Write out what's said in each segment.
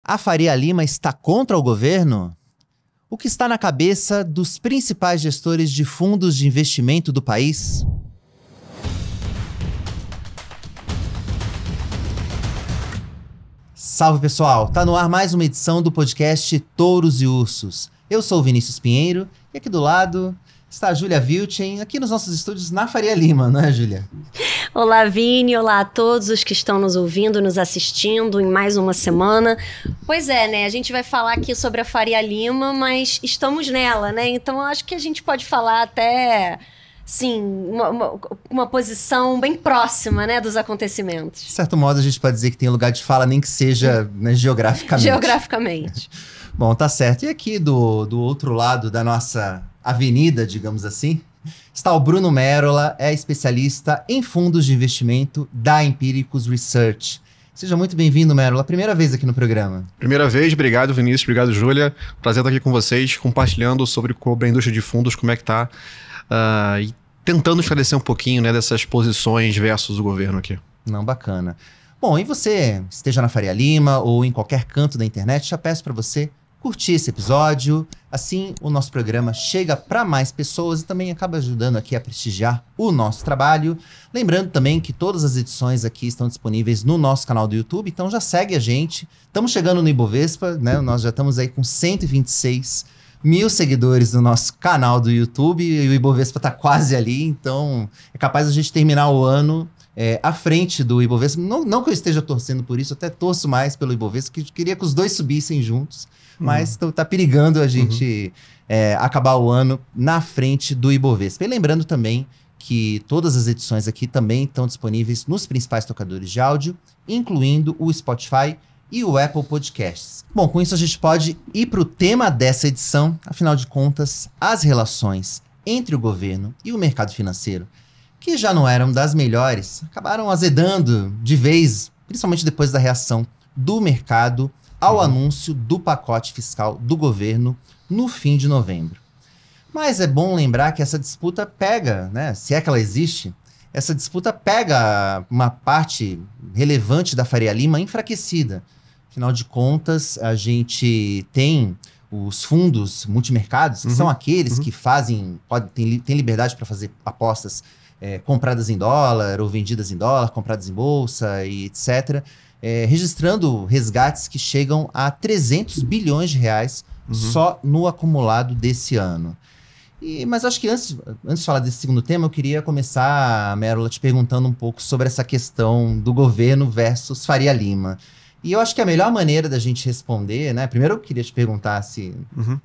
A Faria Lima está contra o governo? O que está na cabeça dos principais gestores de fundos de investimento do país? Salve pessoal, tá no ar mais uma edição do podcast Touros e Ursos. Eu sou o Vinícius Pinheiro e aqui do lado está a Júlia Vilchen, aqui nos nossos estúdios na Faria Lima, não é, Júlia? Olá, Vini, olá a todos os que estão nos ouvindo, nos assistindo em mais uma semana. Pois é, né, a gente vai falar aqui sobre a Faria Lima, mas estamos nela, né, então eu acho que a gente pode falar até, sim, uma posição bem próxima, né, dos acontecimentos. De certo modo, a gente pode dizer que tem lugar de fala, nem que seja, né, geograficamente. Geograficamente. Bom, tá certo. E aqui do outro lado da nossa avenida, digamos assim, está o Bruno Merola, é especialista em fundos de investimento da Empiricus Research. Seja muito bem-vindo, Merola. Primeira vez aqui no programa. Primeira vez, obrigado Vinícius, obrigado Júlia. Prazer estar aqui com vocês, compartilhando sobre a indústria de fundos, como é que tá, e tentando esclarecer um pouquinho, né, dessas posições versus o governo aqui. Não, bacana. Bom, e você, esteja na Faria Lima ou em qualquer canto da internet, já peço para você curtir esse episódio, assim o nosso programa chega para mais pessoas e também acaba ajudando aqui a prestigiar o nosso trabalho. Lembrando também que todas as edições aqui estão disponíveis no nosso canal do YouTube, então já segue a gente. Estamos chegando no Ibovespa, né? Nós já estamos aí com 126 mil seguidores no nosso canal do YouTube e o Ibovespa está quase ali, então é capaz a gente terminar o ano à frente do Ibovespa. Não que eu esteja torcendo por isso, eu até torço mais pelo Ibovespa, que queria que os dois subissem juntos. Mas tá perigando a gente acabar o ano na frente do Ibovespa. E lembrando também que todas as edições aqui também estão disponíveis nos principais tocadores de áudio, incluindo o Spotify e o Apple Podcasts. Bom, com isso a gente pode ir para o tema dessa edição. Afinal de contas, as relações entre o governo e o mercado financeiro, que já não eram das melhores, acabaram azedando de vez, principalmente depois da reação do mercado ao anúncio do pacote fiscal do governo no fim de novembro. Mas é bom lembrar que essa disputa pega, né, se é que ela existe, essa disputa pega uma parte relevante da Faria Lima enfraquecida. Afinal de contas, a gente tem os fundos multimercados, que são aqueles que têm liberdade para fazer apostas compradas em dólar ou vendidas em dólar, compradas em bolsa e etc., registrando resgates que chegam a 300 bilhões de reais só no acumulado desse ano. Mas acho que antes de falar desse segundo tema, eu queria começar, Merola, te perguntando um pouco sobre essa questão do governo versus Faria Lima. E eu acho que a melhor maneira da gente responder, né? Primeiro eu queria te perguntar se,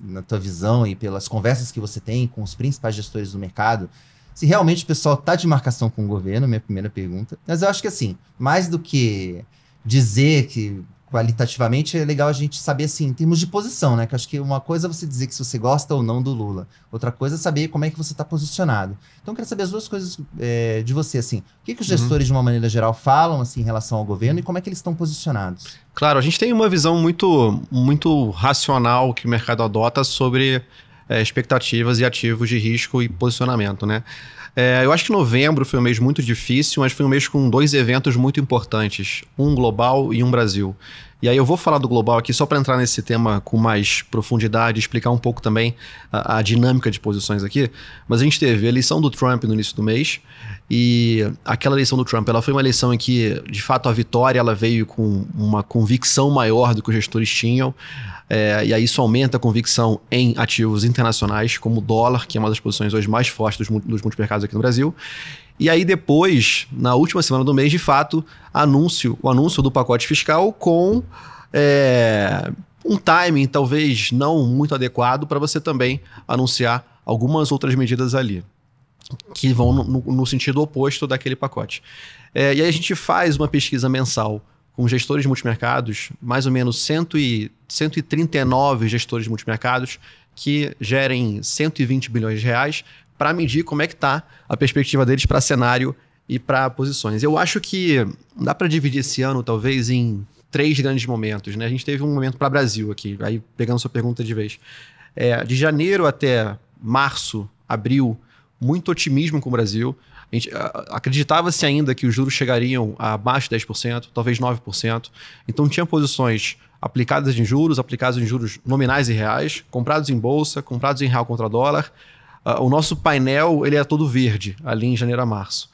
na tua visão e pelas conversas que você tem com os principais gestores do mercado, se realmente o pessoal está de marcação com o governo, minha primeira pergunta. Mas eu acho que assim, mais do que dizer que qualitativamente é legal a gente saber assim, em termos de posição, né? Que eu acho que uma coisa é você dizer que se você gosta ou não do Lula. Outra coisa é saber como é que você está posicionado. Então eu queria saber as duas coisas de você, assim. O que os gestores, de uma maneira geral, falam assim, em relação ao governo e como é que eles estão posicionados? Claro, a gente tem uma visão muito racional que o mercado adota sobre expectativas e ativos de risco e posicionamento, né? Eu acho que novembro foi um mês muito difícil, mas foi um mês com dois eventos muito importantes, um global e um Brasil. E aí eu vou falar do global aqui só para entrar nesse tema com mais profundidade, explicar um pouco também a dinâmica de posições aqui. Mas a gente teve a eleição do Trump no início do mês, e aquela eleição do Trump, ela foi uma eleição em que, de fato, a vitória ela veio com uma convicção maior do que os gestores tinham. E aí isso aumenta a convicção em ativos internacionais, como o dólar, que é uma das posições hoje mais fortes dos multimercados aqui no Brasil. E aí depois, na última semana do mês, de fato, o anúncio do pacote fiscal com um timing talvez não muito adequado para você também anunciar algumas outras medidas ali, que vão no sentido oposto daquele pacote. E aí a gente faz uma pesquisa mensal com gestores de multimercados, mais ou menos 139 gestores de multimercados que gerem 120 bilhões de reais para medir como é que está a perspectiva deles para cenário e para posições. Eu acho que dá para dividir esse ano talvez em 3 grandes momentos, né? A gente teve um momento para Brasil aqui, aí pegando sua pergunta de vez. De janeiro até março, abril, muito otimismo com o Brasil. Acreditava-se ainda que os juros chegariam a abaixo de 10%, talvez 9%. Então tinha posições aplicadas em juros nominais e reais, comprados em bolsa, comprados em real contra dólar. O nosso painel ele é todo verde, ali em janeiro a março.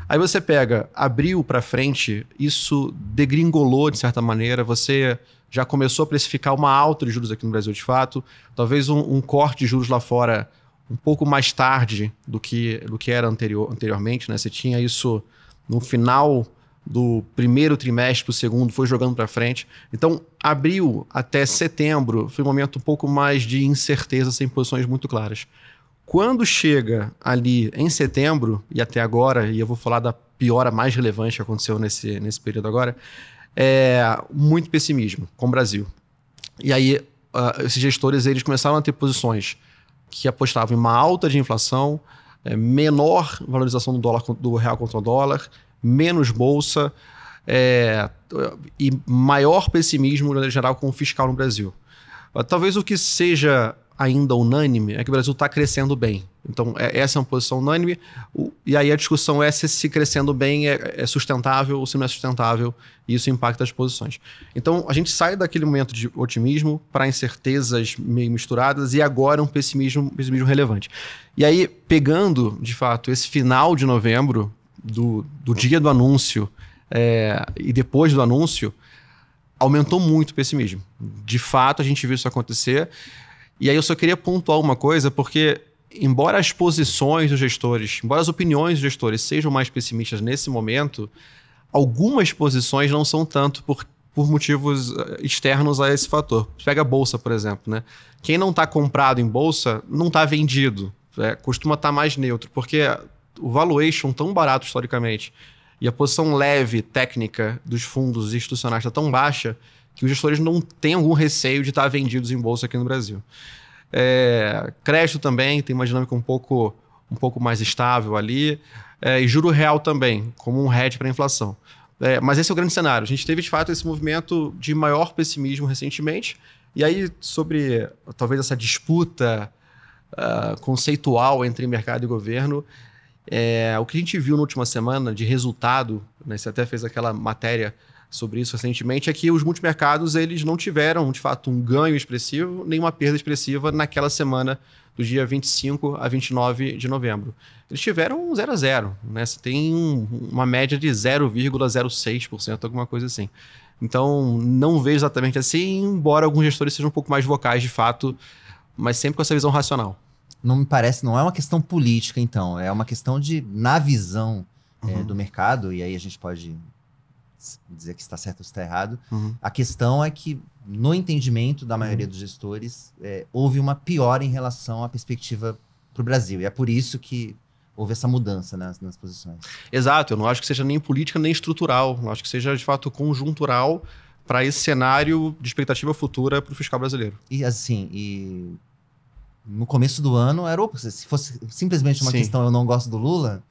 Aí você pega abril para frente, isso degringolou de certa maneira, você já começou a precificar uma alta de juros aqui no Brasil de fato, talvez um corte de juros lá fora um pouco mais tarde do que era anteriormente, né? Você tinha isso no final do primeiro trimestre para o segundo, foi jogando para frente. Então, abril até setembro foi um momento um pouco mais de incerteza, sem posições muito claras. Quando chega ali em setembro, e até agora, e eu vou falar da piora mais relevante que aconteceu nesse período agora, muito pessimismo com o Brasil. E aí, esses gestores eles começaram a ter posições que apostavam em uma alta de inflação, menor valorização do real contra o dólar, menos bolsa e maior pessimismo, no geral, com o fiscal no Brasil. Talvez o que seja ainda unânime é que o Brasil está crescendo bem. Então, essa é uma posição unânime. E aí a discussão é se crescendo bem é sustentável ou se não é sustentável. E isso impacta as posições. Então, a gente sai daquele momento de otimismo para incertezas meio misturadas e agora um pessimismo relevante. E aí, pegando, de fato, esse final de novembro, do dia do anúncio e depois do anúncio, aumentou muito o pessimismo. De fato, a gente viu isso acontecer. E aí eu só queria pontuar uma coisa, porque embora as posições dos gestores, embora as opiniões dos gestores sejam mais pessimistas nesse momento, algumas posições não são tanto por motivos externos a esse fator. Pega a bolsa, por exemplo, né? Quem não está comprado em bolsa não está vendido. Costuma estar mais neutro, porque o valuation tão barato historicamente e a posição leve técnica dos fundos institucionais está tão baixa que os gestores não têm algum receio de estar vendidos em bolsa aqui no Brasil. Crédito também tem uma dinâmica um pouco mais estável ali, e juro real também, como um hedge para a inflação. Mas esse é o grande cenário. A gente teve, de fato, esse movimento de maior pessimismo recentemente, e aí sobre talvez essa disputa conceitual entre mercado e governo, o que a gente viu na última semana de resultado, né, você até fez aquela matéria sobre isso recentemente, é que os multimercados eles não tiveram, de fato, um ganho expressivo, nem uma perda expressiva naquela semana do dia 25 a 29 de novembro. Eles tiveram um 0 a 0, né? Você tem uma média de 0,06%, alguma coisa assim. Então, não vejo exatamente assim, embora alguns gestores sejam um pouco mais vocais, de fato, mas sempre com essa visão racional. Não me parece, não é uma questão política, então. É uma questão na visão do mercado, e aí a gente pode dizer que está certo ou está errado. A questão é que, no entendimento da maioria dos gestores, houve uma piora em relação à perspectiva para o Brasil. E é por isso que houve essa mudança nas posições. Exato. Eu não acho que seja nem política nem estrutural. Eu acho que seja, de fato, conjuntural para esse cenário de expectativa futura para o fiscal brasileiro. E assim, no começo do ano era opção. Se fosse simplesmente uma questão eu não gosto do Lula,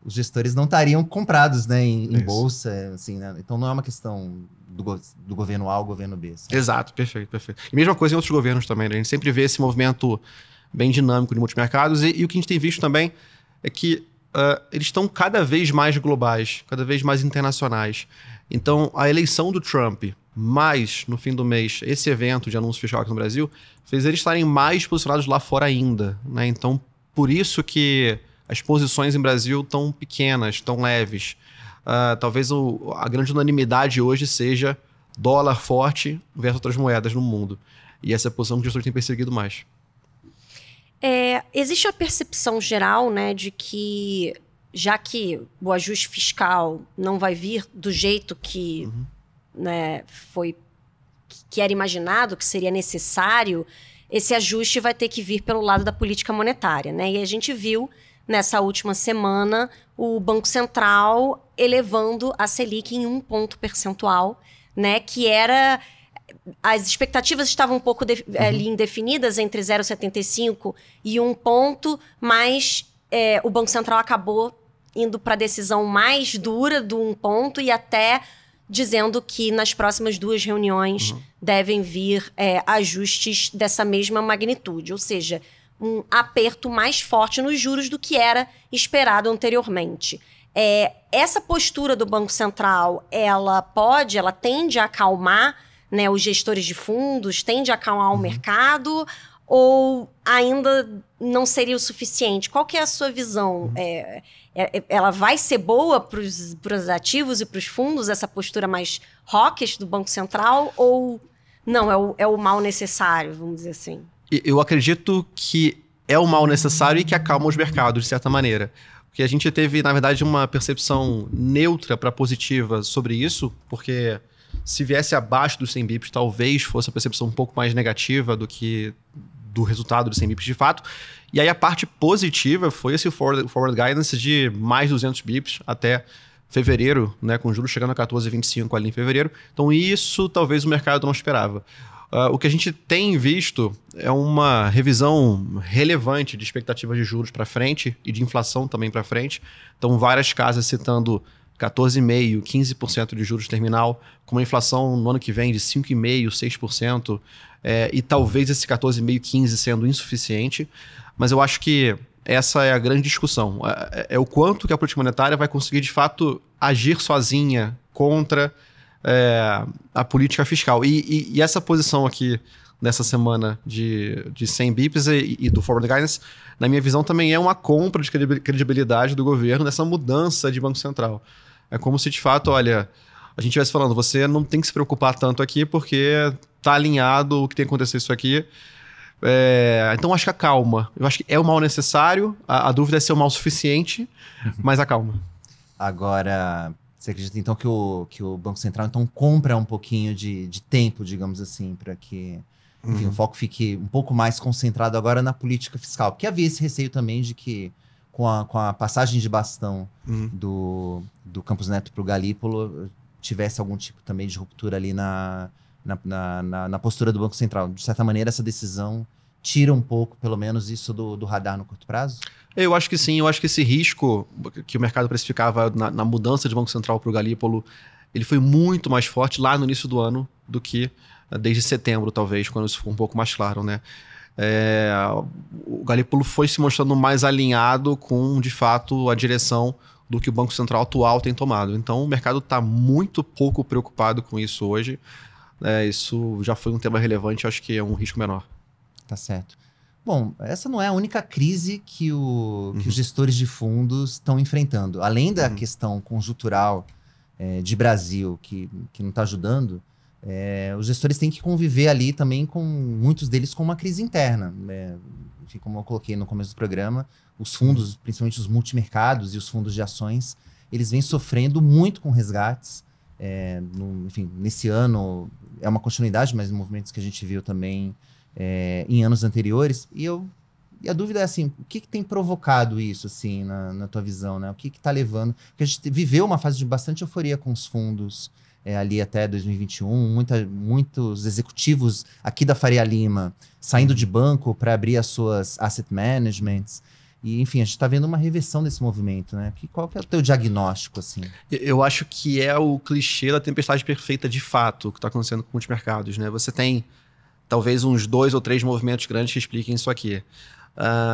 os gestores não estariam comprados, né, em bolsa, assim, né? Então não é uma questão do governo A ou governo B. Sabe? Exato, perfeito. E mesma coisa em outros governos também, né? A gente sempre vê esse movimento bem dinâmico de multimercados e o que a gente tem visto também é que eles estão cada vez mais globais, cada vez mais internacionais. Então, a eleição do Trump, mais no fim do mês, esse evento de anúncio fiscal aqui no Brasil, fez eles estarem mais posicionados lá fora ainda, né? Então, por isso que as posições em Brasil tão pequenas, tão leves. Talvez a grande unanimidade hoje seja dólar forte versus outras moedas no mundo. E essa é a posição que o gestor tem perseguido mais. Existe a percepção geral, né, de que, já que o ajuste fiscal não vai vir do jeito que, né, que era imaginado, que seria necessário, esse ajuste vai ter que vir pelo lado da política monetária, né? E a gente viu nessa última semana, o Banco Central elevando a Selic em 1 ponto percentual, né? Que era... As expectativas estavam um pouco ali indefinidas entre 0,75 e 1 ponto, mas o Banco Central acabou indo para a decisão mais dura do 1 ponto e até dizendo que nas próximas 2 reuniões devem vir ajustes dessa mesma magnitude. Ou seja, um aperto mais forte nos juros do que era esperado anteriormente. Essa postura do Banco Central, ela tende a acalmar, né, os gestores de fundos, tende a acalmar o mercado, ou ainda não seria o suficiente? Qual que é a sua visão? Ela vai ser boa para os ativos e para os fundos, essa postura mais hawkish do Banco Central, ou não, é o mal necessário, vamos dizer assim? Eu acredito que é o mal necessário e que acalma os mercados, de certa maneira. Porque a gente teve, na verdade, uma percepção neutra para positiva sobre isso, porque se viesse abaixo dos 100 bips, talvez fosse a percepção um pouco mais negativa do resultado dos 100 bips de fato. E aí a parte positiva foi esse forward guidance de mais 200 bips até fevereiro, né, com juros chegando a 14,25 ali em fevereiro. Então isso talvez o mercado não esperava. O que a gente tem visto é uma revisão relevante de expectativas de juros para frente e de inflação também para frente. Então, várias casas citando 14,5%, 15% de juros terminal, com uma inflação no ano que vem de 5,5%, 6%, e talvez esse 14,5%, 15% sendo insuficiente. Mas eu acho que essa é a grande discussão. É o quanto que a política monetária vai conseguir, de fato, agir sozinha contra a política fiscal. E essa posição aqui nessa semana de 100 bips e do forward guidance, na minha visão, também é uma compra de credibilidade do governo nessa mudança de Banco Central. É como se, de fato, olha, a gente estivesse falando, você não tem que se preocupar tanto aqui porque está alinhado o que tem que acontecer isso aqui. Então, acho que acalma. Eu acho que é o mal necessário, a dúvida é se é o mal suficiente, mas acalma. Agora, você acredita então que o Banco Central então compra um pouquinho de tempo, digamos assim, para que enfim, o foco fique um pouco mais concentrado agora na política fiscal? Porque havia esse receio também de que com a passagem de bastão do Campos Neto para o Galípolo tivesse algum tipo também de ruptura ali na postura do Banco Central. De certa maneira, essa decisão tira um pouco, pelo menos, isso do radar no curto prazo? Eu acho que sim. Eu acho que esse risco que o mercado precificava na mudança de Banco Central para o Galípolo, ele foi muito mais forte lá no início do ano do que desde setembro, talvez, quando isso ficou um pouco mais claro, né? O Galípolo foi se mostrando mais alinhado com, de fato, a direção do que o Banco Central atual tem tomado. Então, o mercado está muito pouco preocupado com isso hoje. Isso já foi um tema relevante, acho que é um risco menor. Tá certo. Bom, essa não é a única crise que os gestores de fundos estão enfrentando. Além da questão conjuntural de Brasil, que não está ajudando, os gestores têm que conviver ali também com, muitos deles, com uma crise interna. Enfim, como eu coloquei no começo do programa, os fundos, principalmente os multimercados e os fundos de ações, eles vêm sofrendo muito com resgates. Enfim, nesse ano é uma continuidade, mas movimentos que a gente viu também em anos anteriores. E a dúvida é assim, o que tem provocado isso, assim, na tua visão, né? O que está levando? Porque a gente viveu uma fase de bastante euforia com os fundos ali até 2021, muitos executivos aqui da Faria Lima saindo de banco para abrir as suas asset managements. E, enfim, a gente está vendo uma reversão desse movimento, né? Qual que é o teu diagnóstico, assim? Eu acho que é o clichê da tempestade perfeita de fato, o que está acontecendo com muitos mercados, né? Você tem talvez uns 2 ou 3 movimentos grandes que expliquem isso aqui.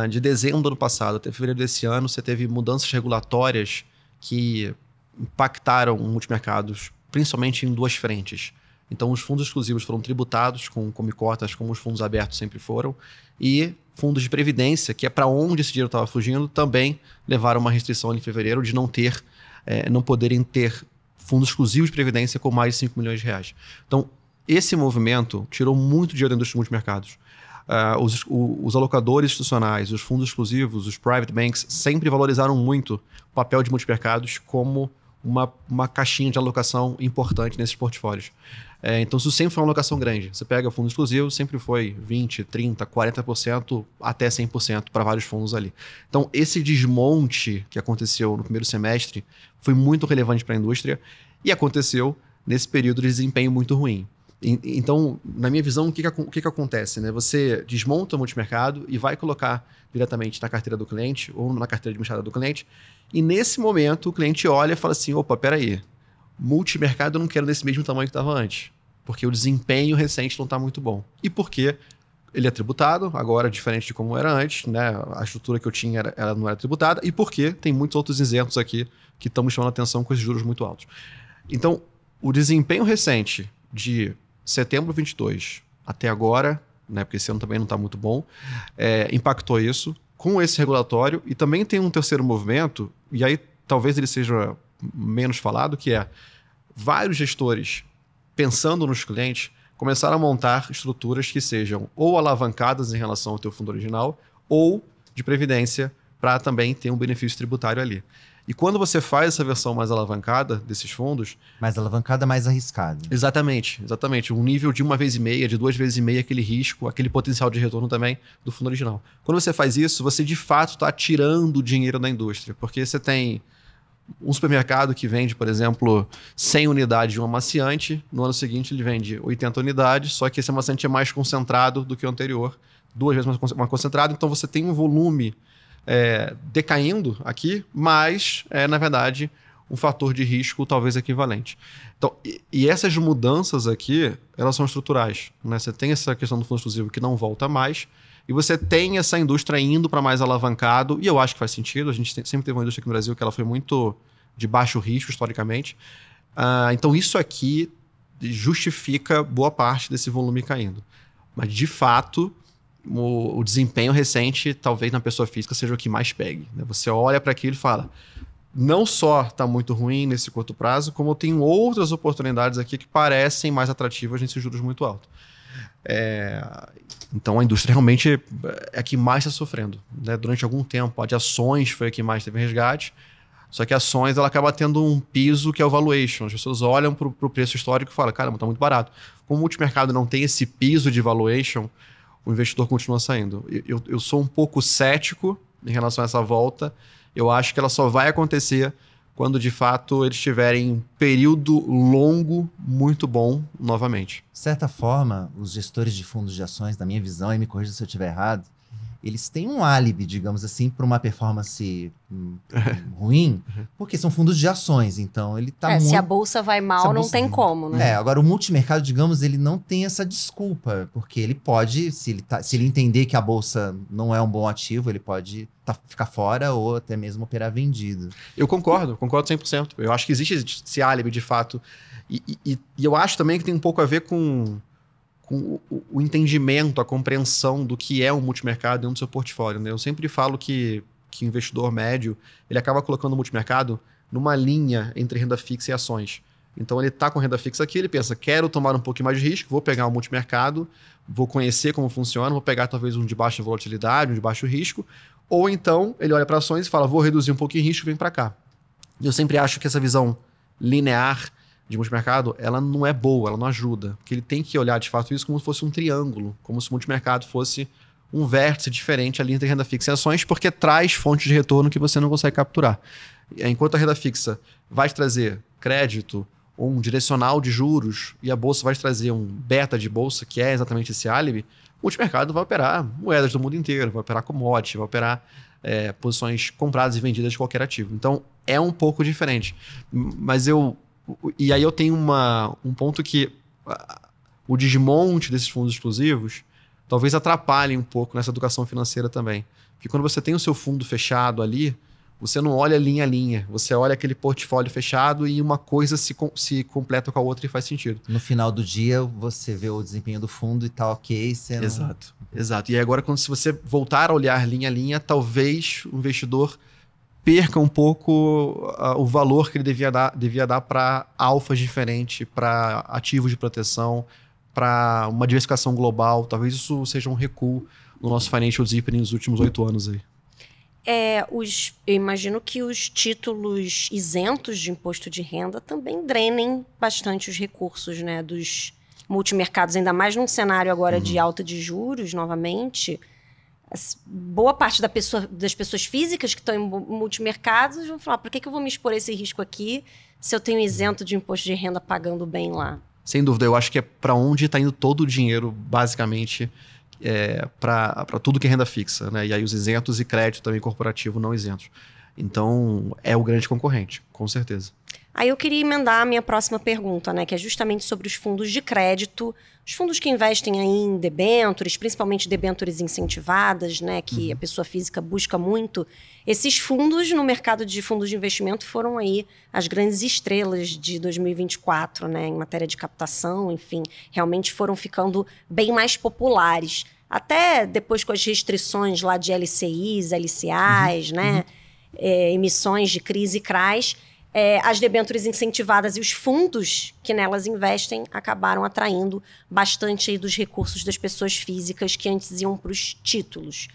De dezembro do ano passado até fevereiro desse ano, você teve mudanças regulatórias que impactaram multimercados, principalmente em 2 frentes. Então, os fundos exclusivos foram tributados com cotas, como os fundos abertos sempre foram, e fundos de previdência, que é para onde esse dinheiro estava fugindo, também levaram uma restrição ali em fevereiro de não poderem ter fundos exclusivos de previdência com mais de 5 milhões de reais. Então, esse movimento tirou muito dinheiro da indústria de multimercados. Os alocadores institucionais, os fundos exclusivos, os private banks, sempre valorizaram muito o papel de multimercados como uma caixinha de alocação importante nesses portfólios. Então, isso sempre foi uma alocação grande. Você pega fundo exclusivo, sempre foi 20%, 30%, 40%, até 100% para vários fundos ali. Então, esse desmonte que aconteceu no primeiro semestre foi muito relevante para a indústria e aconteceu nesse período de desempenho muito ruim. Então, na minha visão, o que acontece? Né? Você desmonta o multimercado e vai colocar diretamente na carteira do cliente ou na carteira administrada do cliente, e nesse momento o cliente olha e fala assim, opa, peraí, multimercado eu não quero desse mesmo tamanho que estava antes, porque o desempenho recente não está muito bom. E porque ele é tributado, agora diferente de como era antes, né? A estrutura que eu tinha ela não era tributada, e porque tem muitos outros isentos aqui que estão me chamando a atenção com esses juros muito altos. Então, o desempenho recente de setembro de 22 até agora, né? Porque esse ano também não está muito bom, impactou isso com esse regulatório, e também tem um terceiro movimento, e aí talvez ele seja menos falado, que é vários gestores, pensando nos clientes, começaram a montar estruturas que sejam ou alavancadas em relação ao teu fundo original ou de previdência para também ter um benefício tributário ali. E quando você faz essa versão mais alavancada desses fundos... Mais alavancada, mais arriscada. Exatamente. Um nível de 1,5 vezes, de 2,5 vezes aquele risco, aquele potencial de retorno também do fundo original. Quando você faz isso, você de fato está tirando dinheiro da indústria, porque você tem um supermercado que vende, por exemplo, 100 unidades de um amaciante, no ano seguinte ele vende 80 unidades, só que esse amaciante é mais concentrado do que o anterior, 2 vezes mais concentrado, então você tem um volume decaindo aqui, mas na verdade, um fator de risco talvez equivalente. Então, e essas mudanças aqui, elas são estruturais, né? Você tem essa questão do fundo exclusivo que não volta mais, e você tem essa indústria indo para mais alavancado, e eu acho que faz sentido. A gente sempre teve uma indústria aqui no Brasil que ela foi muito de baixo risco, historicamente. Então, isso aqui justifica boa parte desse volume caindo. Mas, de fato, o desempenho recente, talvez na pessoa física, seja o que mais pegue, né? Você olha para aquilo e fala, não só está muito ruim nesse curto prazo, como tem outras oportunidades aqui que parecem mais atrativas nesses juros muito altos. Então a indústria realmente é a que mais está sofrendo, né? Durante algum tempo a de ações foi a que mais teve resgate, só que ações ela acaba tendo um piso que é o valuation. As pessoas olham para o preço histórico e falam, caramba, está muito barato. Como o multimercado não tem esse piso de valuation, o investidor continua saindo. Eu sou um pouco cético em relação a essa volta. Eu acho que ela só vai acontecer quando, de fato, eles tiverem um período longo muito bom novamente. De certa forma, os gestores de fundos de ações, na minha visão, e me corrija se eu estiver errado, eles têm um álibi, digamos assim, para uma performance ruim, porque são fundos de ações, então ele tá muito... Se a bolsa vai mal, não tem como, né? Agora o multimercado, digamos, ele não tem essa desculpa, porque ele pode, se ele entender que a bolsa não é um bom ativo, ele pode ficar fora ou até mesmo operar vendido. Eu concordo 100%. Eu acho que existe esse álibi, de fato, e eu acho também que tem um pouco a ver com o entendimento, a compreensão do que é um multimercado dentro do seu portfólio, né? Eu sempre falo que o investidor médio, ele acaba colocando o multimercado numa linha entre renda fixa e ações. Então ele está com renda fixa aqui, ele pensa, quero tomar um pouquinho mais de risco, vou pegar o multimercado, vou conhecer como funciona, vou pegar talvez um de baixa volatilidade, um de baixo risco, ou então ele olha para ações e fala, vou reduzir um pouquinho de risco, vem para cá. E eu sempre acho que essa visão linear de multimercado, ela não é boa, ela não ajuda. Porque ele tem que olhar, de fato, isso como se fosse um triângulo, como se o multimercado fosse um vértice diferente ali entre renda fixa e ações, porque traz fontes de retorno que você não consegue capturar. Enquanto a renda fixa vai te trazer crédito, ou um direcional de juros, e a bolsa vai te trazer um beta de bolsa, que é exatamente esse álibi, o multimercado vai operar moedas do mundo inteiro, vai operar commodity, vai operar posições compradas e vendidas de qualquer ativo. Então, é um pouco diferente. E aí eu tenho um ponto que o desmonte desses fundos exclusivos talvez atrapalhe um pouco nessa educação financeira também. Porque quando você tem o seu fundo fechado ali, você não olha linha a linha, você olha aquele portfólio fechado e uma coisa se completa com a outra e faz sentido. No final do dia, você vê o desempenho do fundo e tá ok, você não... Exato. E agora, se você voltar a olhar linha a linha, talvez o investidor perca um pouco o valor que ele devia dar para alfas diferentes, para ativos de proteção, para uma diversificação global. Talvez isso seja um recuo no nosso financial deepening nos últimos 8 anos aí. Eu imagino que os títulos isentos de imposto de renda também drenem bastante os recursos, né, dos multimercados, ainda mais num cenário agora de alta de juros, novamente. Boa parte das pessoas físicas que estão em multimercados vão falar, por que eu vou me expor a esse risco aqui se eu tenho isento de imposto de renda pagando bem lá? Sem dúvida, eu acho que é para onde está indo todo o dinheiro, basicamente, para tudo que é renda fixa, né? E aí os isentos e crédito também corporativo não isentos. Então, é o grande concorrente, com certeza. Aí eu queria emendar a minha próxima pergunta, né, que é justamente sobre os fundos de crédito, os fundos que investem aí em debêntures, principalmente debêntures incentivadas, né, que a pessoa física busca muito. Esses fundos no mercado de fundos de investimento foram aí as grandes estrelas de 2024, né, em matéria de captação, enfim, realmente foram ficando bem mais populares. Até depois com as restrições lá de LCIs, LCAs, né, emissões de CRIs e CRAs, as debêntures incentivadas e os fundos que nelas investem acabaram atraindo bastante aí dos recursos das pessoas físicas que antes iam para os títulos.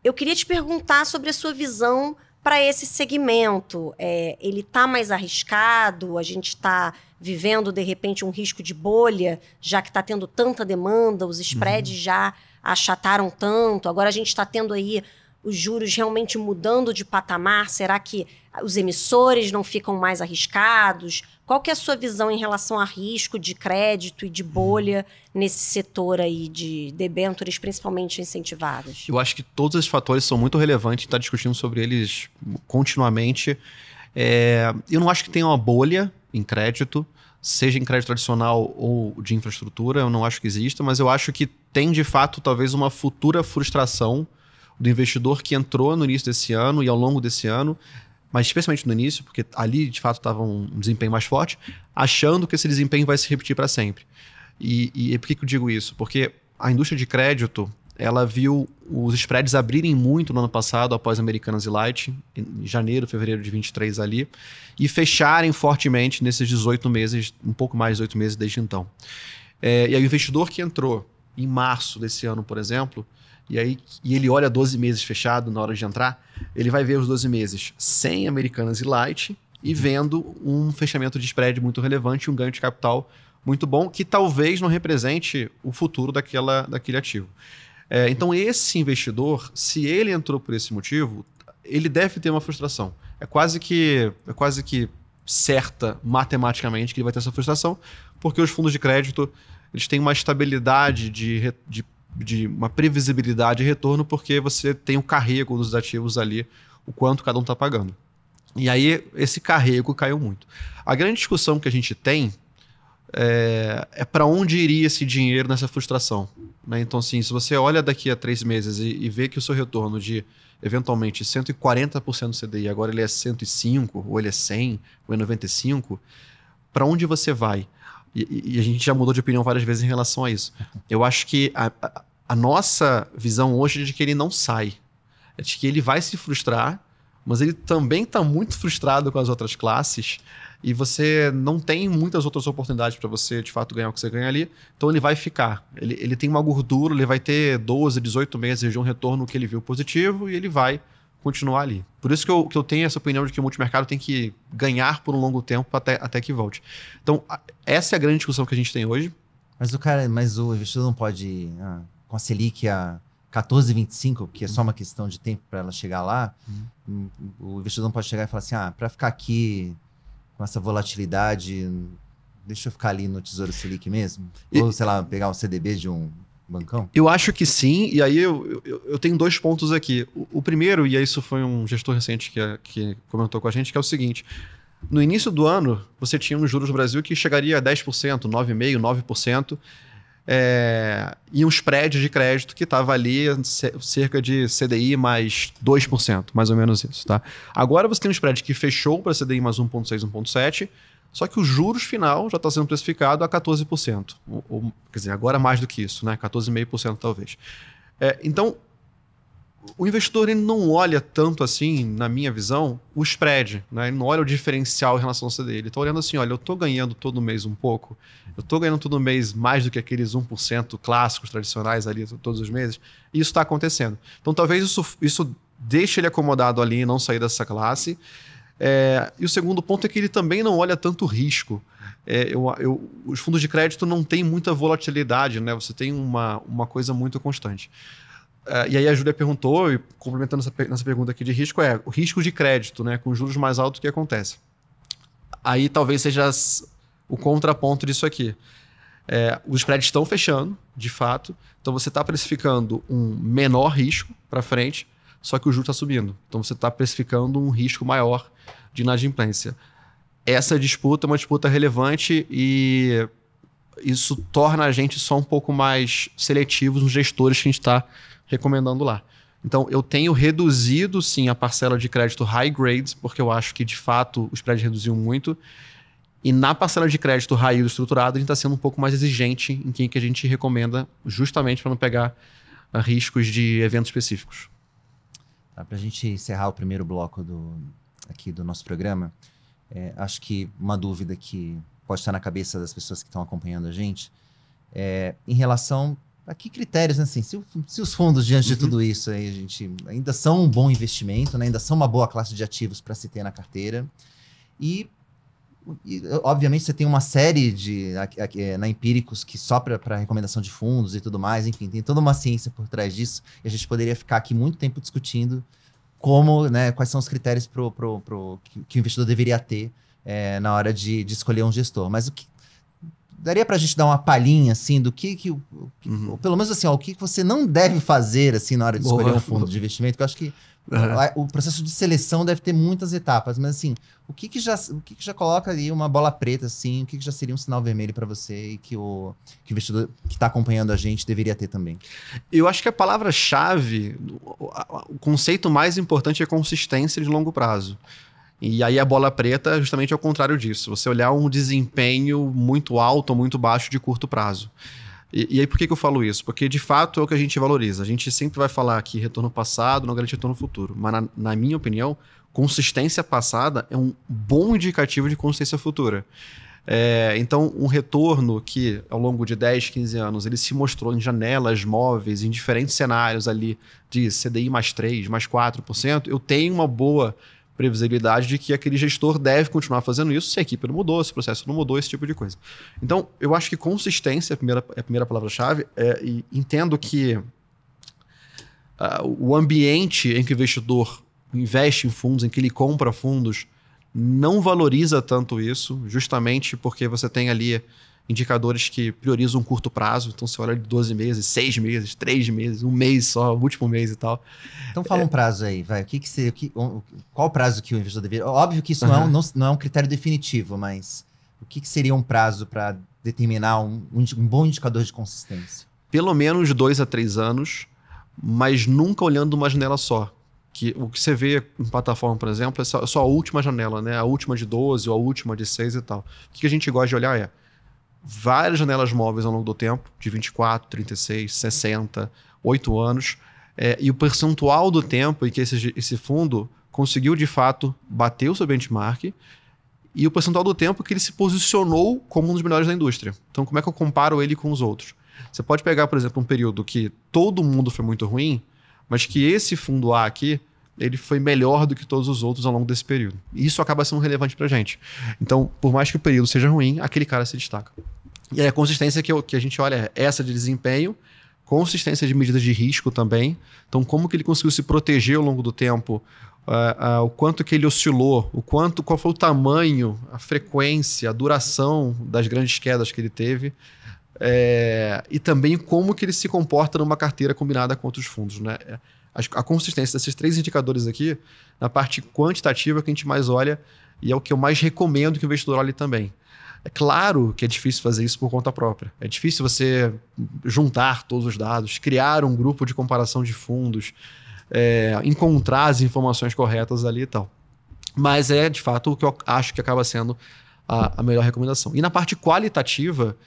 Eu queria te perguntar sobre a sua visão para esse segmento. Ele está mais arriscado? A gente está vivendo, de repente, um risco de bolha, já que está tendo tanta demanda, os spreads já achataram tanto, agora a gente está tendo aí os juros realmente mudando de patamar? Será que os emissores não ficam mais arriscados? Qual que é a sua visão em relação a risco de crédito e de bolha nesse setor aí de debêntures, principalmente incentivadas? Eu acho que todos esses fatores são muito relevantes, estar discutindo sobre eles continuamente. Eu não acho que tenha uma bolha em crédito, seja em crédito tradicional ou de infraestrutura, eu não acho que exista, mas eu acho que tem, de fato, talvez uma futura frustração do investidor que entrou no início desse ano e ao longo desse ano, mas especialmente no início, porque ali de fato estava um desempenho mais forte, achando que esse desempenho vai se repetir para sempre. E por que eu digo isso? Porque a indústria de crédito, ela viu os spreads abrirem muito no ano passado, após Americanas e Light, em janeiro, fevereiro de 23 ali, e fecharem fortemente nesses 18 meses, um pouco mais de 18 meses desde então. E aí o investidor que entrou em março desse ano, por exemplo, e ele olha 12 meses fechado na hora de entrar, ele vai ver os 12 meses sem Americanas e Light e vendo um fechamento de spread muito relevante, um ganho de capital muito bom, que talvez não represente o futuro daquele ativo. Então esse investidor, se ele entrou por esse motivo, ele deve ter uma frustração. É quase que certa matematicamente que ele vai ter essa frustração, porque os fundos de crédito eles têm uma estabilidade de uma previsibilidade de retorno, porque você tem o carrego dos ativos ali, o quanto cada um está pagando. E aí esse carrego caiu muito. A grande discussão que a gente tem é para onde iria esse dinheiro nessa frustração, né? Então, assim, se você olha daqui a 3 meses e vê que o seu retorno de, eventualmente, 140% do CDI, agora ele é 105, ou ele é 100, ou é 95, para onde você vai? E a gente já mudou de opinião várias vezes em relação a isso. Eu acho que a nossa visão hoje é de que ele não sai. É de que ele vai se frustrar, mas ele também está muito frustrado com as outras classes e você não tem muitas outras oportunidades para você, de fato, ganhar o que você ganha ali. Então ele vai ficar. Ele tem uma gordura, ele vai ter 12, 18 meses de um retorno que ele viu positivo e ele vai continuar ali. Por isso que eu tenho essa opinião de que o multimercado tem que ganhar por um longo tempo até que volte. Então, essa é a grande discussão que a gente tem hoje. Mas o investidor não pode, com a Selic a 14,25, que é só uma questão de tempo para ela chegar lá, o investidor não pode chegar e falar assim, para ficar aqui com essa volatilidade, deixa eu ficar ali no Tesouro Selic mesmo? Ou, sei lá, pegar um CDB de um bancão? Eu acho que sim, e aí eu tenho 2 pontos aqui. O primeiro, e isso foi um gestor recente que comentou com a gente, que é o seguinte: no início do ano, você tinha uns juros no Brasil que chegaria a 10%, 9,5%, 9%, e um spread de crédito que estava ali cerca de CDI mais 2%, mais ou menos isso, tá? Agora você tem um spread que fechou para CDI mais 1,6, 1,7%, só que o juros final já está sendo precificado a 14%. Quer dizer, agora mais do que isso, né? 14,5% talvez. Então, o investidor ele não olha tanto assim, na minha visão, o spread, né? Ele não olha o diferencial em relação ao CDI. Ele está olhando assim, olha, eu estou ganhando todo mês um pouco, eu estou ganhando todo mês mais do que aqueles 1% clássicos, tradicionais ali todos os meses, e isso está acontecendo. Então, talvez isso deixe ele acomodado ali e não sair dessa classe. E o segundo ponto é que ele também não olha tanto risco. Os fundos de crédito não têm muita volatilidade, né? Você tem uma coisa muito constante. E aí a Júlia perguntou, e complementando nessa pergunta aqui de risco, o risco de crédito, né? Com juros mais altos, o que acontece? Aí talvez seja o contraponto disso aqui. Os spreads estão fechando, de fato, então você está precificando um menor risco para frente, só que o juro está subindo. Então você está precificando um risco maior de inadimplência. essa disputa é uma disputa relevante e isso torna a gente só um pouco mais seletivos nos gestores que a gente está recomendando lá. Então, eu tenho reduzido, sim, a parcela de crédito high grade, porque eu acho que, de fato, o spread reduziu muito. E na parcela de crédito high yield estruturado, a gente está sendo um pouco mais exigente em quem que a gente recomenda, justamente para não pegar riscos de eventos específicos. Tá, para a gente encerrar o primeiro bloco aqui do nosso programa, acho que uma dúvida que pode estar na cabeça das pessoas que estão acompanhando a gente em relação a que critérios, né? Assim, se os fundos, diante de tudo isso, aí, a gente ainda são um bom investimento, né? Ainda são uma boa classe de ativos para se ter na carteira. E, obviamente, você tem uma série na Empíricos que só para recomendação de fundos e tudo mais, enfim, tem toda uma ciência por trás disso, e a gente poderia ficar aqui muito tempo discutindo como, né, quais são os critérios que o investidor deveria ter na hora de escolher um gestor. Mas daria para a gente dar uma palhinha, assim, do ou pelo menos assim, ó, o que você não deve fazer, assim, na hora de escolher um fundo de investimento, que eu acho que o processo de seleção deve ter muitas etapas, mas assim, o que já coloca ali uma bola preta, assim, o que já seria um sinal vermelho para você e que o investidor que está acompanhando a gente deveria ter também? Eu acho que a palavra-chave, o conceito mais importante é consistência de longo prazo. E aí a bola preta justamente é o contrário disso. Você olhar um desempenho muito alto ou muito baixo de curto prazo. E aí por que eu falo isso? Porque de fato é o que a gente valoriza. A gente sempre vai falar que retorno passado não garante retorno futuro. Mas na minha opinião, consistência passada é um bom indicativo de consistência futura. Então um retorno que ao longo de 10, 15 anos ele se mostrou em janelas móveis, em diferentes cenários ali de CDI mais 3, mais 4%, eu tenho uma boa previsibilidade de que aquele gestor deve continuar fazendo isso se a equipe não mudou, se o processo não mudou, esse tipo de coisa. Então, eu acho que consistência é a primeira palavra-chave, e entendo que o ambiente em que o investidor investe em fundos, em que ele compra fundos, não valoriza tanto isso, justamente porque você tem ali indicadores que priorizam um curto prazo. Então, você olha de 12 meses, 6 meses, 3 meses, um mês só, o último mês e tal. Então, fala um prazo aí, vai. Qual o prazo que o investidor deveria... Óbvio que isso não é um critério definitivo, mas o que seria um prazo para determinar um bom indicador de consistência? Pelo menos 2 a 3 anos, mas nunca olhando uma janela só. O que você vê em plataforma, por exemplo, é só a última janela, né? A última de 12 ou a última de 6 e tal. O que a gente gosta de olhar várias janelas móveis ao longo do tempo, de 24, 36, 60, 8 anos, e o percentual do tempo em que esse fundo conseguiu, de fato, bater o seu benchmark e o percentual do tempo que ele se posicionou como um dos melhores da indústria. Então, como é que eu comparo ele com os outros? Você pode pegar, por exemplo, um período que todo mundo foi muito ruim, mas que esse fundo A aqui, ele foi melhor do que todos os outros ao longo desse período. E isso acaba sendo relevante pra gente. Então, por mais que o período seja ruim, aquele cara se destaca. E aí a consistência que a gente olha é essa de desempenho, consistência de medidas de risco também. Então, como que ele conseguiu se proteger ao longo do tempo, o quanto que ele oscilou, qual foi o tamanho, a frequência, a duração das grandes quedas que ele teve, e também como que ele se comporta numa carteira combinada com outros fundos, né? A consistência desses 3 indicadores aqui, na parte quantitativa que a gente mais olha, e é o que eu mais recomendo que o investidor olhe também. É claro que é difícil fazer isso por conta própria. É difícil você juntar todos os dados, criar um grupo de comparação de fundos, encontrar as informações corretas ali e tal. Mas é, de fato, o que eu acho que acaba sendo a melhor recomendação. E na parte qualitativa,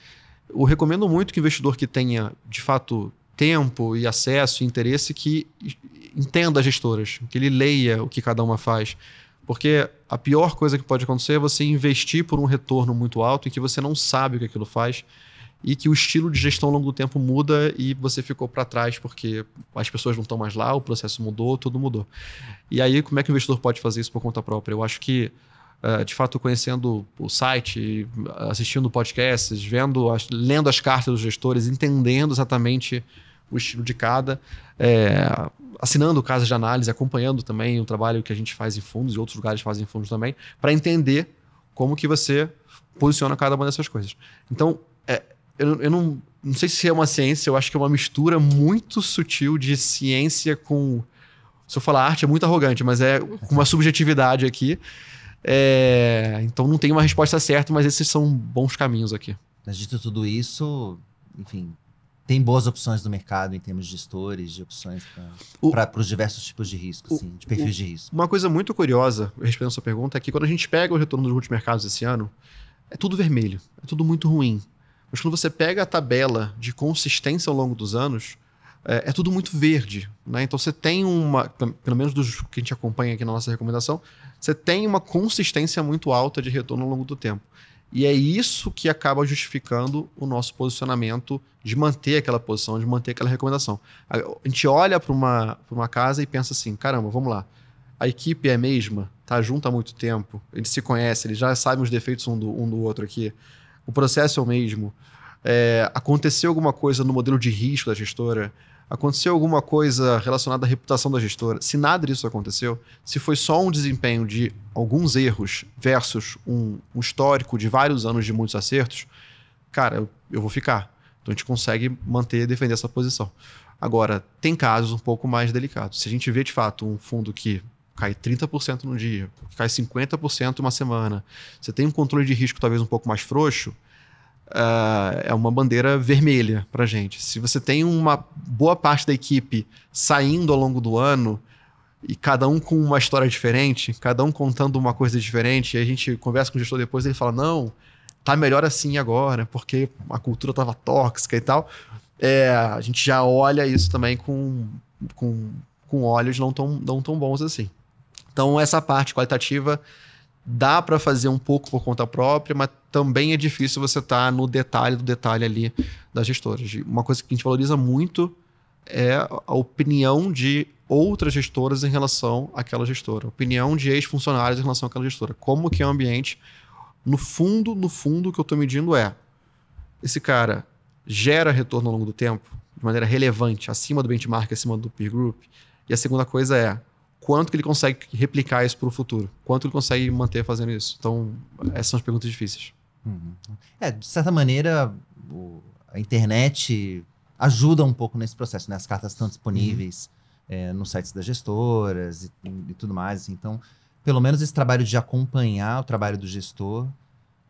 eu recomendo muito que o investidor que tenha, de fato, tempo e acesso e interesse, que entenda as gestoras, que ele leia o que cada uma faz. Porque a pior coisa que pode acontecer é você investir por um retorno muito alto e que você não sabe o que aquilo faz e que o estilo de gestão ao longo do tempo muda e você ficou para trás porque as pessoas não estão mais lá, o processo mudou, tudo mudou. E aí, como é que o investidor pode fazer isso por conta própria? Eu acho que, de fato, conhecendo o site, assistindo podcasts, lendo as cartas dos gestores, entendendo exatamente o estilo de cada, assinando casas de análise, acompanhando também o trabalho que a gente faz em fundos e outros lugares fazem em fundos também, para entender como que você posiciona cada uma dessas coisas. Então, eu não sei se é uma ciência, eu acho que é uma mistura muito sutil de ciência com... Se eu falar arte é muito arrogante, mas com uma subjetividade aqui. Então não tem uma resposta certa, mas esses são bons caminhos aqui. Mas dito tudo isso, enfim, tem boas opções no mercado em termos de gestores, de opções para os diversos tipos de risco, assim, de perfis de risco. Uma coisa muito curiosa, respondendo a sua pergunta, é que quando a gente pega o retorno dos multimercados esse ano, é tudo vermelho, é tudo muito ruim. Mas quando você pega a tabela de consistência ao longo dos anos, é tudo muito verde, né? Então você tem pelo menos dos que a gente acompanha aqui na nossa recomendação, você tem uma consistência muito alta de retorno ao longo do tempo. E é isso que acaba justificando o nosso posicionamento de manter aquela posição, de manter aquela recomendação. A gente olha para uma casa e pensa assim, caramba, vamos lá, a equipe é a mesma, tá junto há muito tempo, eles se conhecem, eles já sabem os defeitos um do outro aqui, o processo é o mesmo, aconteceu alguma coisa no modelo de risco da gestora, aconteceu alguma coisa relacionada à reputação da gestora. Se nada disso aconteceu, se foi só um desempenho de alguns erros versus um histórico de vários anos de muitos acertos, cara, eu vou ficar. Então a gente consegue manter e defender essa posição. Agora, tem casos um pouco mais delicados. Se a gente vê de fato um fundo que cai 30% no dia, que cai 50% uma semana, você tem um controle de risco talvez um pouco mais frouxo, é uma bandeira vermelha pra gente. Se você tem uma boa parte da equipe saindo ao longo do ano e cada um com uma história diferente, cada um contando uma coisa diferente, e a gente conversa com o gestor depois, ele fala, não, tá melhor assim agora, porque a cultura tava tóxica e tal, a gente já olha isso também com olhos não tão bons assim. Então essa parte qualitativa dá para fazer um pouco por conta própria, mas também é difícil você estar no detalhe do detalhe ali das gestoras. Uma coisa que a gente valoriza muito é a opinião de outras gestoras em relação àquela gestora. A opinião de ex-funcionários em relação àquela gestora. Como que é o ambiente. No fundo, o que eu estou medindo esse cara gera retorno ao longo do tempo de maneira relevante, acima do benchmark, acima do peer group. E a segunda coisa quanto que ele consegue replicar isso para o futuro? Quanto ele consegue manter fazendo isso? Então, essas são as perguntas difíceis. Uhum. De certa maneira, a internet ajuda um pouco nesse processo, né? As cartas estão disponíveis nos sites das gestoras e tudo mais. Então, pelo menos esse trabalho de acompanhar o trabalho do gestor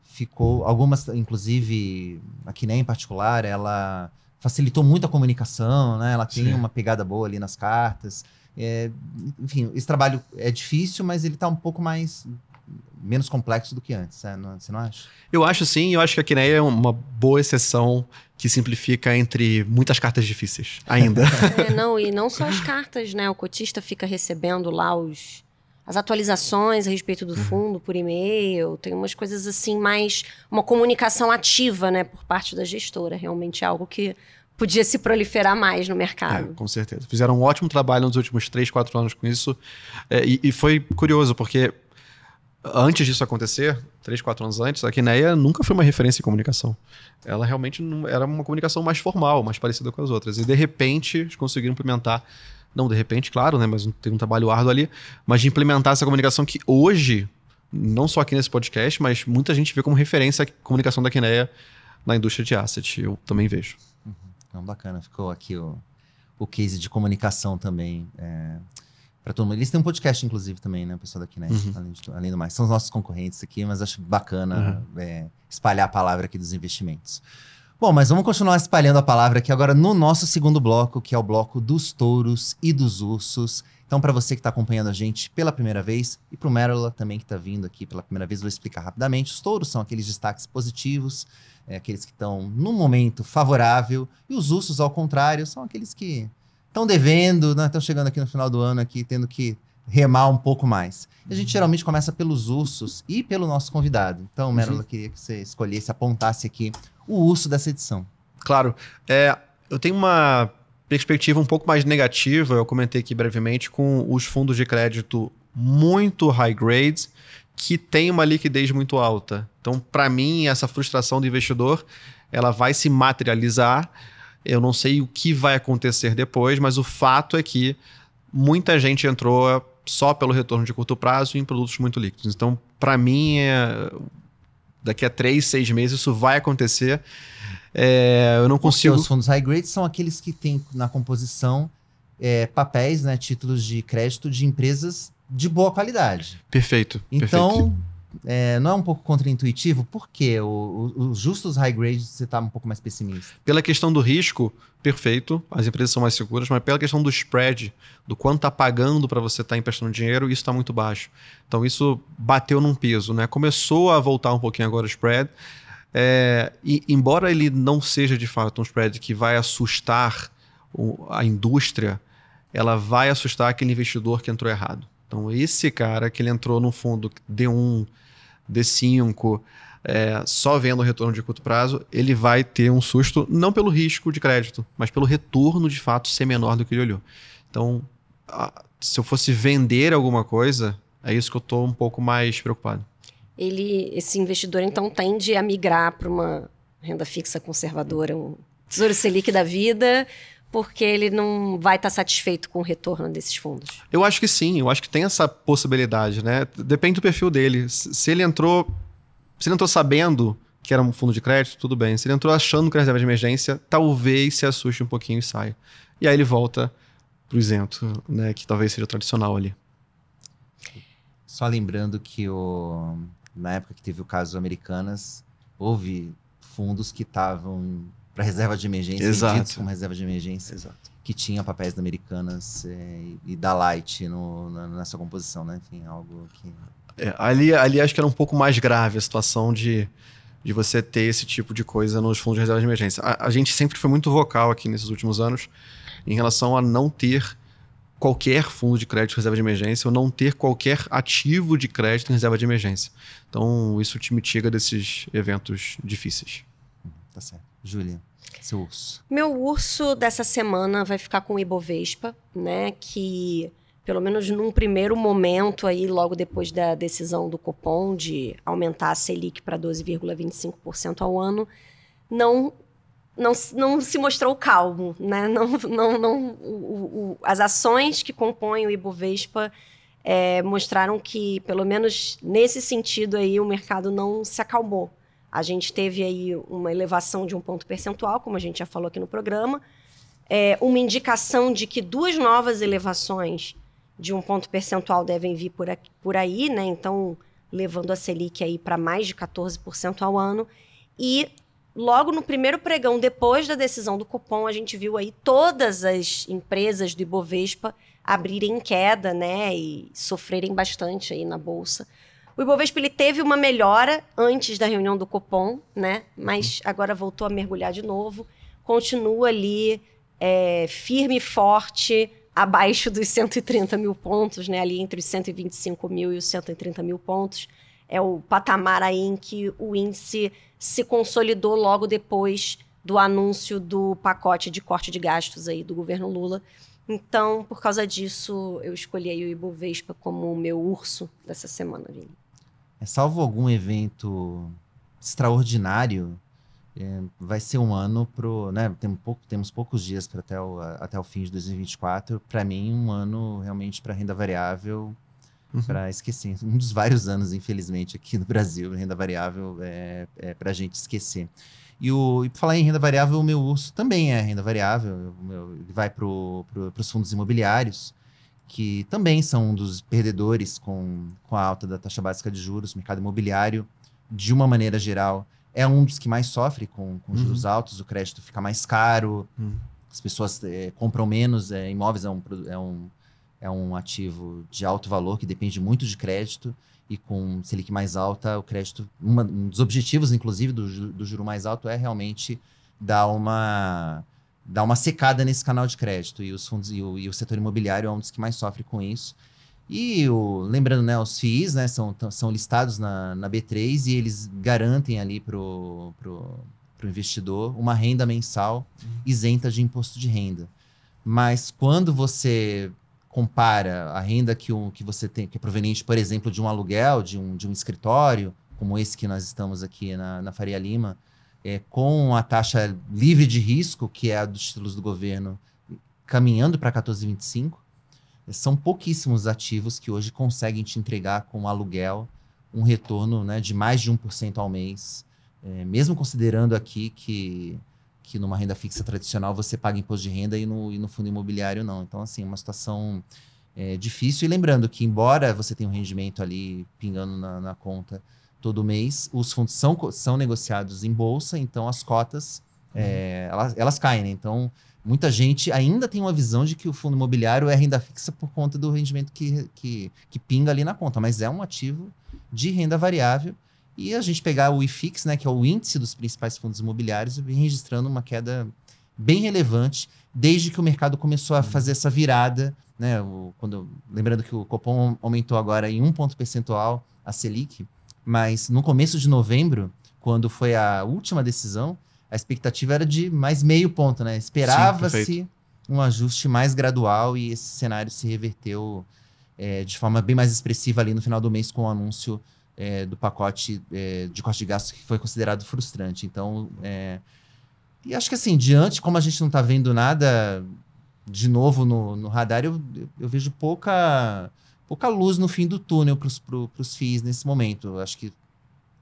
ficou... Algumas, inclusive, a Quinéia em particular, ela facilitou muito a comunicação, né? Ela tem uma pegada boa ali nas cartas. Enfim, esse trabalho é difícil, mas ele está um pouco menos complexo do que antes, você não acha? Eu acho sim, eu acho que a Quinéia é uma boa exceção que simplifica entre muitas cartas difíceis, ainda. E não só as cartas, né? O cotista fica recebendo lá as atualizações a respeito do fundo por e-mail, tem umas coisas assim, mais uma comunicação ativa, né, por parte da gestora, realmente é algo que podia se proliferar mais no mercado. Com certeza. Fizeram um ótimo trabalho nos últimos 3, 4 anos com isso. E foi curioso, porque antes disso acontecer, 3, 4 anos antes, a Quinéia nunca foi uma referência em comunicação. Ela realmente era uma comunicação mais formal, mais parecida com as outras. E de repente, eles conseguiram implementar, não de repente, claro, né, mas teve um trabalho árduo ali, mas de implementar essa comunicação que hoje, não só aqui nesse podcast, mas muita gente vê como referência a comunicação da Quinéia na indústria de asset. Eu também vejo. Não, bacana, ficou aqui o case de comunicação também para todo mundo. Eles têm um podcast, inclusive, também, né? O pessoal da Quinéia, além do mais. São os nossos concorrentes aqui, mas acho bacana espalhar a palavra aqui dos investimentos. Bom, mas vamos continuar espalhando a palavra aqui agora no nosso segundo bloco, que é o bloco dos touros e dos ursos. Então, para você que está acompanhando a gente pela primeira vez, e para o Merola também que está vindo aqui pela primeira vez, vou explicar rapidamente. Os touros são aqueles destaques positivos, aqueles que estão num momento favorável, e os ursos, ao contrário, são aqueles que estão devendo, né? Estão chegando aqui no final do ano, aqui, tendo que remar um pouco mais. E a gente geralmente começa pelos ursos e pelo nosso convidado. Então, Merola, queria que você escolhesse, apontasse aqui o urso dessa edição. Claro. Eu tenho uma perspectiva um pouco mais negativa, eu comentei aqui brevemente, com os fundos de crédito muito high grade, que tem uma liquidez muito alta. Então, para mim, essa frustração do investidor, ela vai se materializar. Eu não sei o que vai acontecer depois, mas o fato é que muita gente entrou só pelo retorno de curto prazo em produtos muito líquidos. Então, para mim, daqui a 3, 6 meses isso vai acontecer. Eu não consigo... Porque os fundos high grade são aqueles que têm na composição papéis, né, títulos de crédito de empresas de boa qualidade. Perfeito. Então, não é um pouco contraintuitivo? Por quê? Os justos high grades você está um pouco mais pessimista? Pela questão do risco, perfeito, as empresas são mais seguras, mas pela questão do spread, do quanto está pagando para você estar emprestando dinheiro, isso está muito baixo. Então isso bateu num peso, né? Começou a voltar um pouquinho agora o spread, e embora ele não seja de fato um spread que vai assustar a indústria, ela vai assustar aquele investidor que entrou errado. Então esse cara que ele entrou no fundo D1, D5, só vendo o retorno de curto prazo, ele vai ter um susto, não pelo risco de crédito, mas pelo retorno de fato ser menor do que ele olhou. Então, se eu fosse vender alguma coisa, é isso que eu estou um pouco mais preocupado. Esse investidor, então, tende a migrar para uma renda fixa conservadora, um Tesouro Selic da vida, porque ele não vai estar satisfeito com o retorno desses fundos. Eu acho que sim, eu acho que tem essa possibilidade, né? Depende do perfil dele. Se ele entrou sabendo que era um fundo de crédito, tudo bem. Se ele entrou achando que era reserva de emergência, talvez se assuste um pouquinho e saia. E aí ele volta pro isento, né? Que talvez seja o tradicional ali. Só lembrando que na época que teve o caso Americanas, houve fundos que estavam para reserva de emergência, vendidos como reserva de emergência, que tinha papéis da Americanas e da Light nessa composição, né? Enfim, algo que... Ali acho que era um pouco mais grave a situação de você ter esse tipo de coisa nos fundos de reserva de emergência. A gente sempre foi muito vocal aqui nesses últimos anos em relação a não ter qualquer fundo de crédito em reserva de emergência ou não ter qualquer ativo de crédito em reserva de emergência. Então, isso te mitiga desses eventos difíceis. Tá certo. Júlia, seu urso. Meu urso dessa semana vai ficar com o Ibovespa, né? Que, pelo menos num primeiro momento, aí, logo depois da decisão do Copom de aumentar a Selic para 12,25% ao ano, não se mostrou calmo, né? As ações que compõem o Ibovespa mostraram que, pelo menos nesse sentido aí, o mercado não se acalmou. A gente teve aí uma elevação de 1 ponto percentual, como a gente já falou aqui no programa, uma indicação de que 2 novas elevações de 1 ponto percentual devem vir por aí, né? Então, levando a Selic aí para mais de 14% ao ano. E logo no primeiro pregão, depois da decisão do Copom, a gente viu aí todas as empresas do Ibovespa abrirem queda, né? E sofrerem bastante aí na Bolsa. O Ibovespa ele teve uma melhora antes da reunião do Copom, né? Mas agora voltou a mergulhar de novo. Continua ali firme e forte, abaixo dos 130 mil pontos, né? Ali entre os 125 mil e os 130 mil pontos. É o patamar aí em que o índice se consolidou logo depois do anúncio do pacote de corte de gastos aí do governo Lula. Então, por causa disso, eu escolhi aí o Ibovespa como o meu urso dessa semana, Vini. Salvo algum evento extraordinário, vai ser um ano né? Temos poucos dias para até o fim de 2024. Para mim, um ano realmente para renda variável, para esquecer. Um dos vários anos, infelizmente, aqui no Brasil, renda variável para a gente esquecer. E por falar em renda variável, o meu urso também é renda variável. Ele vai para os fundos imobiliários, que também são um dos perdedores com a alta da taxa básica de juros. O mercado imobiliário, de uma maneira geral, é um dos que mais sofre com juros altos. O crédito fica mais caro, as pessoas compram menos. Imóveis é um ativo de alto valor que depende muito de crédito. E com Selic mais alta, o crédito... Um dos objetivos, inclusive, do juro mais alto é realmente dar uma secada nesse canal de crédito. E os fundos e o setor imobiliário é um dos que mais sofre com isso. E lembrando, né, os FIIs, né, são listados na B3 e eles garantem ali pro investidor uma renda mensal isenta de imposto de renda. Mas quando você compara a renda que você tem, que é proveniente, por exemplo, de um aluguel, de um escritório, como esse que nós estamos aqui na Faria Lima, com a taxa livre de risco, que é a dos títulos do governo, caminhando para 14,25, são pouquíssimos ativos que hoje conseguem te entregar com aluguel um retorno, né, de mais de 1% ao mês, mesmo considerando aqui que numa renda fixa tradicional você paga imposto de renda e no fundo imobiliário não. Então, assim, uma situação difícil. E lembrando que, embora você tenha um rendimento ali pingando na conta todo mês, os fundos são negociados em bolsa, então as cotas, elas caem, né? Então, muita gente ainda tem uma visão de que o fundo imobiliário é renda fixa por conta do rendimento que pinga ali na conta, mas é um ativo de renda variável. E a gente pegar o IFIX, né, que é o índice dos principais fundos imobiliários, vem registrando uma queda bem relevante desde que o mercado começou a fazer essa virada, né? Lembrando que o Copom aumentou agora em 1 ponto percentual a Selic, mas no começo de novembro, quando foi a última decisão, a expectativa era de mais meio ponto, né? Esperava-se um ajuste mais gradual e esse cenário se reverteu de forma bem mais expressiva ali no final do mês com o anúncio do pacote de corte de gastos que foi considerado frustrante. Então, e acho que assim, como a gente não está vendo nada de novo no radar, eu vejo pouca luz no fim do túnel para os FIIs nesse momento. Acho que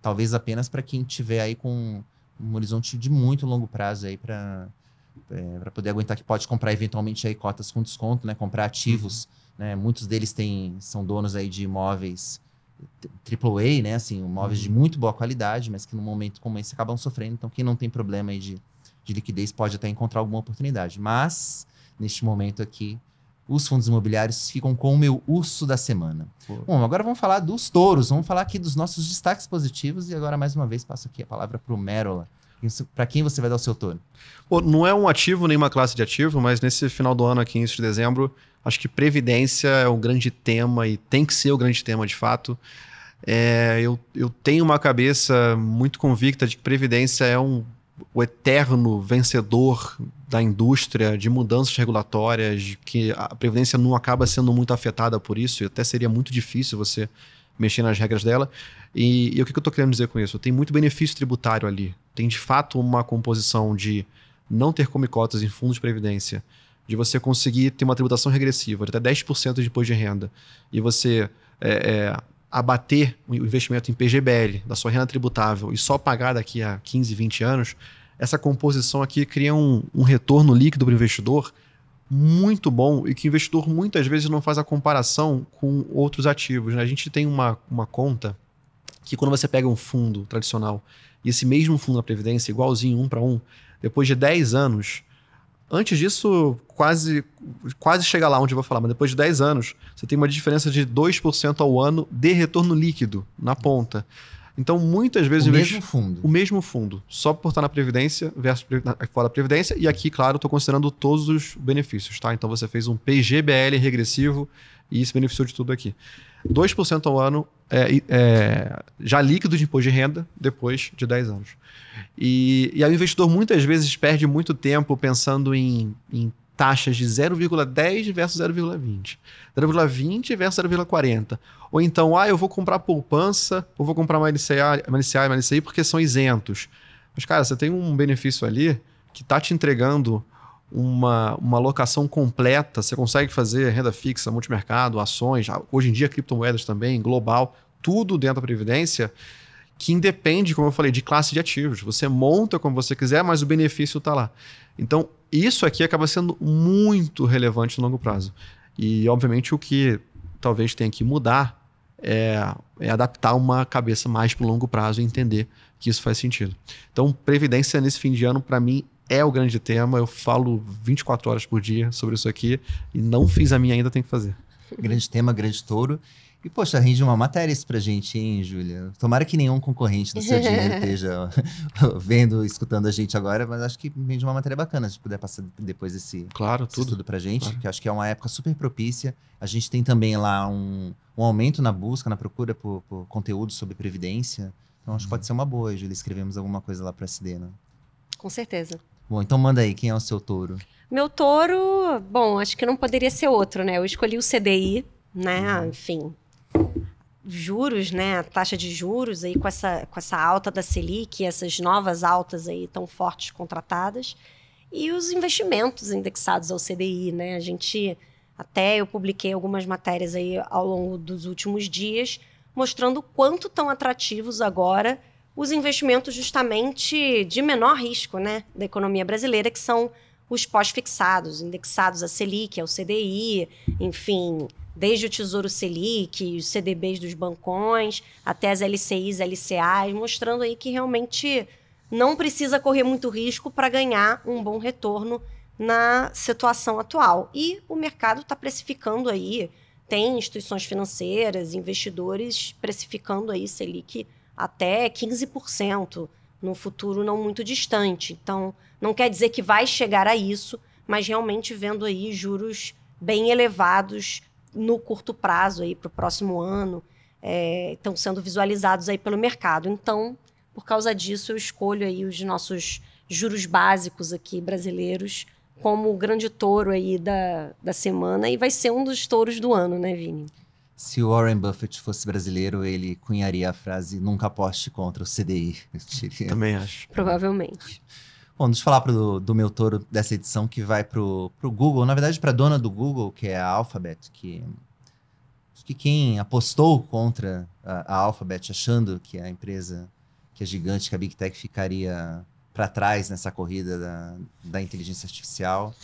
talvez apenas para quem tiver aí com um horizonte de muito longo prazo aí para poder aguentar, que pode comprar eventualmente aí cotas com desconto, né? Comprar ativos, né? Muitos deles são donos aí de imóveis AAA, né? Assim, imóveis de muito boa qualidade, mas que num momento como esse acabam sofrendo. Então, quem não tem problema aí de liquidez pode até encontrar alguma oportunidade. Mas, neste momento aqui, os fundos imobiliários ficam com o meu urso da semana. Bom, agora vamos falar dos touros. Vamos falar aqui dos nossos destaques positivos. E agora, mais uma vez, passo aqui a palavra para o Merola. Para quem você vai dar o seu touro? Pô, não é um ativo, nem uma classe de ativo, mas nesse final do ano aqui, início de dezembro, acho que previdência é um grande tema e tem que ser o grande tema, de fato. Eu tenho uma cabeça muito convicta de que previdência é o eterno vencedor da indústria, de mudanças regulatórias, de que a previdência não acaba sendo muito afetada por isso, e até seria muito difícil você mexer nas regras dela. E o que eu estou querendo dizer com isso? Tem muito benefício tributário ali. Tem, de fato, uma composição de não ter come-cotas em fundos de previdência, de você conseguir ter uma tributação regressiva de até 10% de imposto de renda, e você abater o investimento em PGBL da sua renda tributável e só pagar daqui a 15, 20 anos, essa composição aqui cria um retorno líquido para o investidor muito bom e que o investidor muitas vezes não faz a comparação com outros ativos, né? A gente tem uma conta que quando você pega um fundo tradicional e esse mesmo fundo da Previdência, igualzinho 1 para 1, depois de 10 anos, antes disso quase chega lá onde eu vou falar, mas depois de 10 anos, você tem uma diferença de 2% ao ano de retorno líquido na ponta. Então, muitas vezes... O mesmo fundo. Só por estar na Previdência versus fora da Previdência. E aqui, claro, estou considerando todos os benefícios, tá? Então, você fez um PGBL regressivo e se beneficiou de tudo aqui. 2% ao ano já líquido de imposto de renda depois de 10 anos. E aí o investidor muitas vezes perde muito tempo pensando em taxas de 0,10 versus 0,20. 0,20 versus 0,40. Ou então, eu vou comprar poupança, ou vou comprar uma LCI porque são isentos. Mas, cara, você tem um benefício ali que está te entregando uma alocação completa. Você consegue fazer renda fixa, multimercado, ações, hoje em dia criptomoedas também, global, tudo dentro da Previdência, que independe, como eu falei, de classe de ativos. Você monta como você quiser, mas o benefício está lá. Então, isso aqui acaba sendo muito relevante no longo prazo. E, obviamente, o que talvez tenha que mudar é adaptar uma cabeça mais para o longo prazo e entender que isso faz sentido. Então, previdência nesse fim de ano, para mim, é o grande tema. Eu falo 24 horas por dia sobre isso aqui e não fiz a minha ainda, tenho que fazer. Grande tema, grande touro. E, poxa, rende uma matéria isso pra gente, hein, Júlia? Tomara que nenhum concorrente do seu dinheiro esteja vendo, escutando a gente agora, mas acho que rende uma matéria bacana se puder passar depois esse estudo pra gente, claro. Que acho que é uma época super propícia. A gente tem também lá um aumento na busca, na procura por conteúdo sobre previdência. Então, acho que pode ser uma boa, Júlia, escrevemos alguma coisa lá pra SD, né? Com certeza. Bom, então manda aí, quem é o seu touro? Meu touro, bom, acho que não poderia ser outro, né? Eu escolhi o CDI, né? Enfim, juros, né? A taxa de juros aí com essa alta da Selic, essas novas altas aí tão fortes contratadas, e os investimentos indexados ao CDI, né? Eu publiquei algumas matérias aí ao longo dos últimos dias, mostrando quanto tão atrativos agora os investimentos justamente de menor risco, né, da economia brasileira, que são os pós-fixados, indexados à Selic, ao CDI, enfim, desde o Tesouro Selic, os CDBs dos bancões, até as LCIs, LCAs, mostrando aí que realmente não precisa correr muito risco para ganhar um bom retorno na situação atual. E o mercado está precificando aí, tem instituições financeiras, investidores precificando aí Selic até 15% no futuro não muito distante. Então, não quer dizer que vai chegar a isso, mas realmente vendo aí juros bem elevados no curto prazo aí para o próximo ano, estão sendo visualizados aí pelo mercado. Então, por causa disso, eu escolho aí os nossos juros básicos aqui brasileiros como o grande touro aí da semana, e vai ser um dos touros do ano, né, Vini? Se o Warren Buffett fosse brasileiro, ele cunharia a frase nunca aposte contra o CDI. Eu diria. Também acho. Provavelmente. Bom, deixa eu falar do meu touro dessa edição que vai pro Google. Na verdade, para a dona do Google, que é a Alphabet, que quem apostou contra a Alphabet, achando que a empresa, que é gigante, que a Big Tech ficaria para trás nessa corrida da inteligência artificial,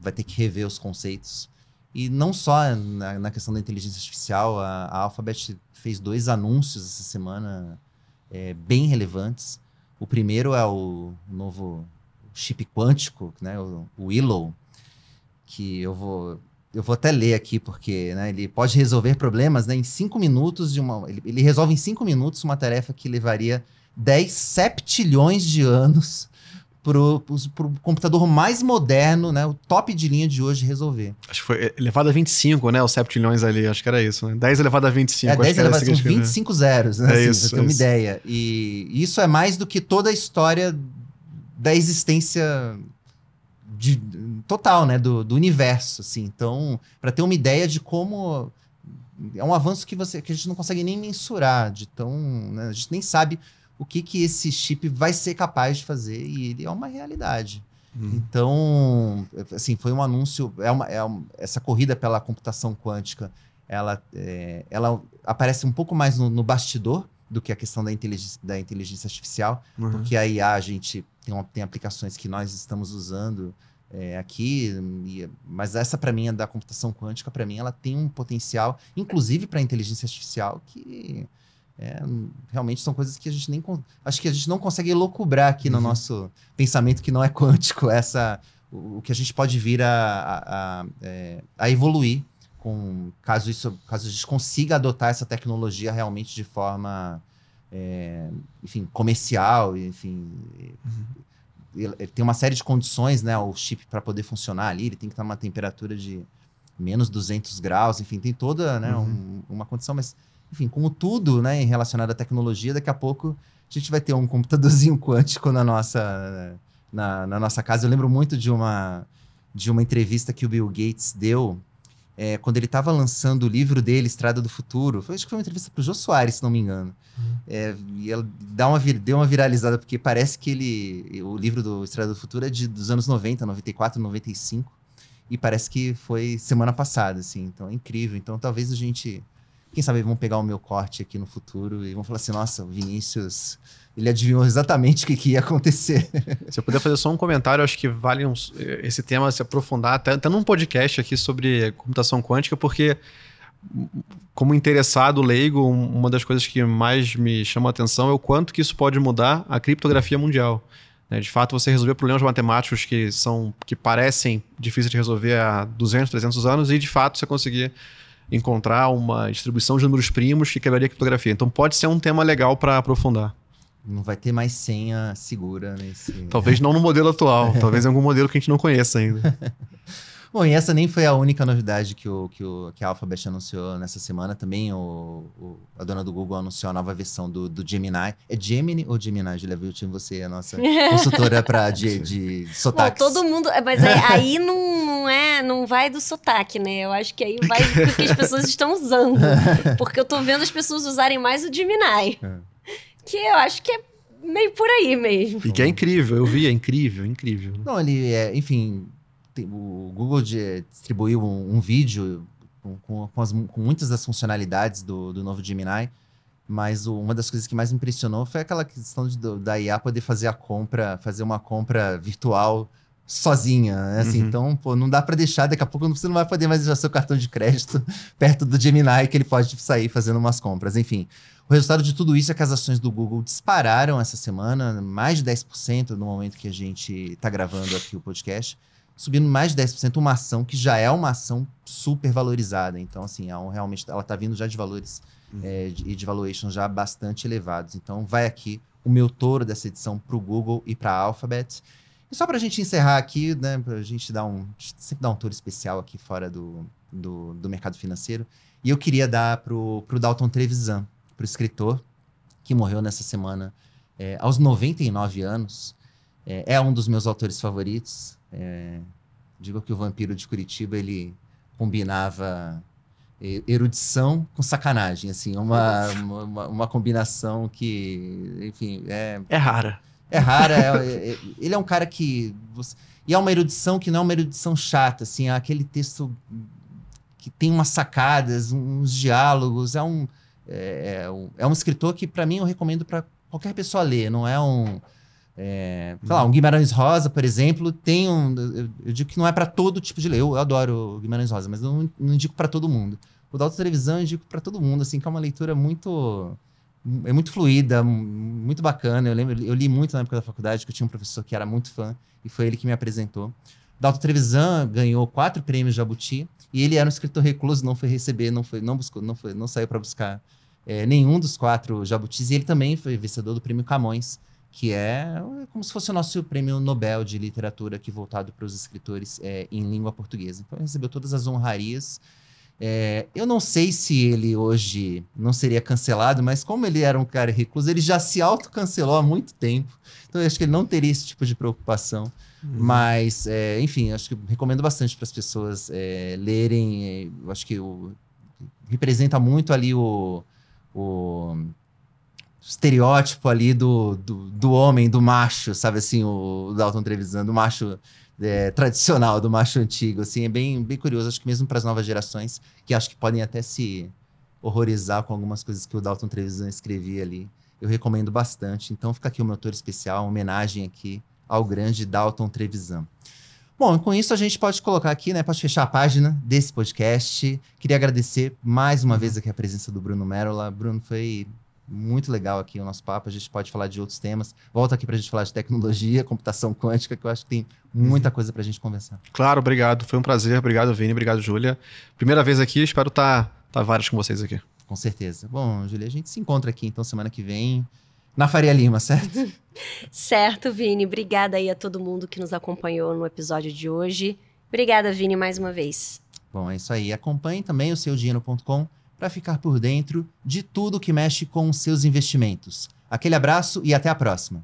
vai ter que rever os conceitos. E não só na questão da inteligência artificial, a Alphabet fez 2 anúncios essa semana bem relevantes. O primeiro é o novo chip quântico, né, o Willow, que eu vou até ler aqui, porque, né, ele pode resolver problemas, né, em 5 minutos. Ele resolve em 5 minutos uma tarefa que levaria 10 septilhões de anos pro computador mais moderno, né, o top de linha de hoje resolver. Acho que foi elevado a 25, né? Os septilhões ali, acho que era isso, né? 10 elevado a 25. 10 elevado a 25 zeros, né? Assim, isso, pra ter uma ideia. E isso é mais do que toda a história da existência total, né? Do universo, assim. Então, para ter uma ideia de como... É um avanço que a gente não consegue nem mensurar, né? A gente nem sabe o que esse chip vai ser capaz de fazer, e ele é uma realidade. Então, assim, foi um anúncio, essa corrida pela computação quântica, ela aparece um pouco mais no bastidor do que a questão da inteligência artificial, porque a IA, a gente tem aplicações que nós estamos usando aqui, mas essa, para mim, da computação quântica, para mim, ela tem um potencial, inclusive para a inteligência artificial, que... realmente são coisas que acho que a gente não consegue elocubrar aqui no nosso pensamento, que não é quântico, o que a gente pode vir a evoluir caso a gente consiga adotar essa tecnologia realmente de forma enfim, comercial, enfim. Ele tem uma série de condições, né, o chip, para poder funcionar ali, ele tem que estar numa temperatura de menos 200 graus, enfim, tem toda, né, uma condição, mas enfim, como tudo, né, relacionado à tecnologia, daqui a pouco a gente vai ter um computadorzinho quântico na nossa casa. Eu lembro muito de uma entrevista que o Bill Gates deu quando ele estava lançando o livro dele, Estrada do Futuro. Acho que foi uma entrevista para o Jô Soares, se não me engano. E ela deu uma viralizada, porque parece que o livro do Estrada do Futuro é dos anos 90, 94, 95. E parece que foi semana passada, assim. Então é incrível. Então talvez a gente... Quem sabe vão pegar o meu corte aqui no futuro e vão falar assim, nossa, o Vinícius, ele adivinhou exatamente o que ia acontecer. Se eu puder fazer só um comentário, acho que vale esse tema se aprofundar, até num podcast aqui sobre computação quântica, porque como interessado leigo, uma das coisas que mais me chama a atenção é o quanto que isso pode mudar a criptografia mundial. De fato, você resolver problemas matemáticos que parecem difíceis de resolver há 200, 300 anos e, de fato, você conseguir encontrar uma distribuição de números primos que quebraria a criptografia. Então pode ser um tema legal para aprofundar. Não vai ter mais senha segura nesse... Talvez não no modelo atual, talvez em algum modelo que a gente não conheça ainda. Bom, e essa nem foi a única novidade que a Alphabet anunciou nessa semana. Também a dona do Google anunciou a nova versão do Gemini. É Gemini ou Gemini, Julia Viltin? Você é a nossa consultora de sotaques. Bom, todo mundo... Mas aí não vai do sotaque, né? Eu acho que aí vai do que as pessoas estão usando. Porque eu tô vendo as pessoas usarem mais o Gemini. Que eu acho que é meio por aí mesmo. E que é incrível, eu vi, é incrível. Não, ele enfim... O Google distribuiu um vídeo com muitas das funcionalidades do novo Gemini, mas uma das coisas que mais me impressionou foi aquela questão da IA poder fazer uma compra virtual sozinha, né? Assim, então, pô, não dá pra deixar, daqui a pouco você não vai poder mais deixar seu cartão de crédito perto do Gemini, que ele pode sair fazendo umas compras. Enfim, o resultado de tudo isso é que as ações do Google dispararam essa semana, mais de 10% no momento que a gente tá gravando aqui o podcast, subindo mais de 10%, uma ação que já é uma ação super valorizada. Então, assim, realmente ela tá vindo já de valores e de valuation já bastante elevados. Então, vai aqui o meu touro dessa edição pro Google e pra Alphabet. E só pra gente encerrar aqui, né, pra gente sempre dar um tour especial aqui fora do mercado financeiro. E eu queria dar pro Dalton Trevisan, pro escritor, que morreu nessa semana aos 99 anos. É um dos meus autores favoritos. Digo que o Vampiro de Curitiba, ele combinava erudição com sacanagem, assim, uma combinação que, enfim... É rara. É rara, ele é um cara que... E é uma erudição que não é uma erudição chata, assim, é aquele texto que tem umas sacadas, uns diálogos, é um escritor que, para mim, eu recomendo para qualquer pessoa ler, não é sei lá, um Guimarães Rosa, por exemplo, tem eu digo que não é para todo tipo de ler, eu adoro o Guimarães Rosa, mas não indico para todo mundo. O Dalton Trevisan eu indico para todo mundo, assim, que é uma leitura muito fluida, muito bacana. Eu li muito na época da faculdade, que eu tinha um professor que era muito fã, e foi ele que me apresentou. Dalton Trevisan ganhou 4 prêmios Jabuti, e ele era um escritor recluso, não foi receber, não saiu para buscar nenhum dos 4 Jabutis, e ele também foi vencedor do prêmio Camões, que é como se fosse o nosso prêmio Nobel de literatura aqui voltado para os escritores em língua portuguesa. Então ele recebeu todas as honrarias. Eu não sei se ele hoje não seria cancelado, mas como ele era um cara recluso, ele já se autocancelou há muito tempo. Então eu acho que ele não teria esse tipo de preocupação. Mas, enfim, acho que recomendo bastante para as pessoas lerem. Eu acho que representa muito ali o estereótipo ali do homem, do macho, sabe assim, o Dalton Trevisan, do macho tradicional, do macho antigo, assim, é bem, bem curioso, acho que mesmo para as novas gerações, que acho que podem até se horrorizar com algumas coisas que o Dalton Trevisan escrevia ali, eu recomendo bastante. Então fica aqui o meu tour especial, uma homenagem aqui ao grande Dalton Trevisan. Bom, com isso a gente pode colocar aqui, né, pode fechar a página desse podcast. Queria agradecer mais uma vez aqui a presença do Bruno Merola. Bruno, foi muito legal aqui o nosso papo, a gente pode falar de outros temas. Volta aqui pra gente falar de tecnologia, computação quântica, que eu acho que tem muita coisa pra gente conversar. Claro, obrigado. Foi um prazer. Obrigado, Vini. Obrigado, Júlia. Primeira vez aqui, espero estar vários com vocês aqui. Com certeza. Bom, Júlia, a gente se encontra aqui, então, semana que vem, na Faria Lima, certo? Certo, Vini. Obrigada aí a todo mundo que nos acompanhou no episódio de hoje. Obrigada, Vini, mais uma vez. Bom, é isso aí. Acompanhe também o seudinheiro.com para ficar por dentro de tudo que mexe com os seus investimentos. Aquele abraço e até a próxima.